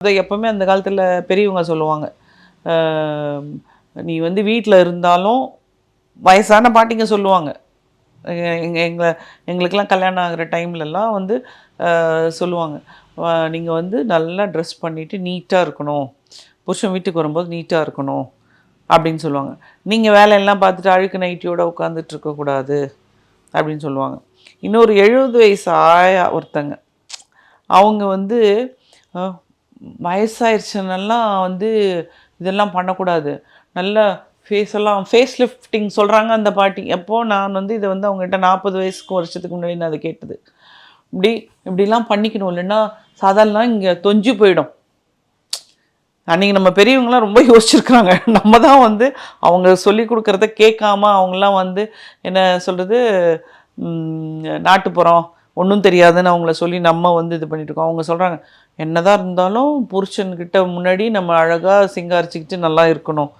அதை எப்பவுமே அந்த காலத்தில் பெரியவங்க சொல்லுவாங்க, நீ வந்து வீட்டில் இருந்தாலும் வயசான பாட்டிங்க சொல்லுவாங்க. எங்களுக்கெல்லாம் கல்யாணம் ஆகிற டைம்லலாம் வந்து சொல்லுவாங்க, நீங்கள் வந்து நல்லா ட்ரெஸ் பண்ணிவிட்டு நீட்டாக இருக்கணும், புருஷன் வீட்டுக்கு வரும்போது நீட்டாக இருக்கணும் அப்படின்னு சொல்லுவாங்க. நீங்கள் வேலையெல்லாம் பார்த்துட்டு அழுக்கு நைட்டியோடு உட்காந்துட்டு இருக்கக்கூடாது அப்படின்னு சொல்லுவாங்க. இன்னொரு 70 வயசு ஆயா ஒருத்தங்க, அவங்க வந்து வயசாயிருச்சுன்னெல்லாம் வந்து இதெல்லாம் பண்ணக்கூடாது, நல்லா ஃபேஸ் லிஃப்டிங் சொல்கிறாங்க அந்த பாட்டி. எப்போது நான் வந்து இதை வந்து அவங்ககிட்ட 40 வயசுக்கு வருஷத்துக்கு முன்னாடி நான் அதை கேட்டது. இப்படிலாம் பண்ணிக்கணும், இல்லைன்னா சாதாரணம் இங்கே தொஞ்சு போயிடும். அன்றைக்கி நம்ம பெரியவங்களாம் ரொம்ப யோசிச்சுருக்குறாங்க. நம்ம தான் வந்து அவங்க சொல்லி கொடுக்குறத கேட்காம அவங்களாம் வந்து என்ன சொல்கிறது, நாட்டுப்புறம் ஒன்றும் தெரியாதுன்னு அவங்கள சொல்லி நம்ம வந்து இது பண்ணிகிட்ருக்கோம். அவங்க சொல்கிறாங்க, என்னதான் இருந்தாலும் புருஷன்கிட்ட முன்னாடி நம்ம அழகாக சிங்காரிச்சிக்கிட்டு நல்லா இருக்கணும்.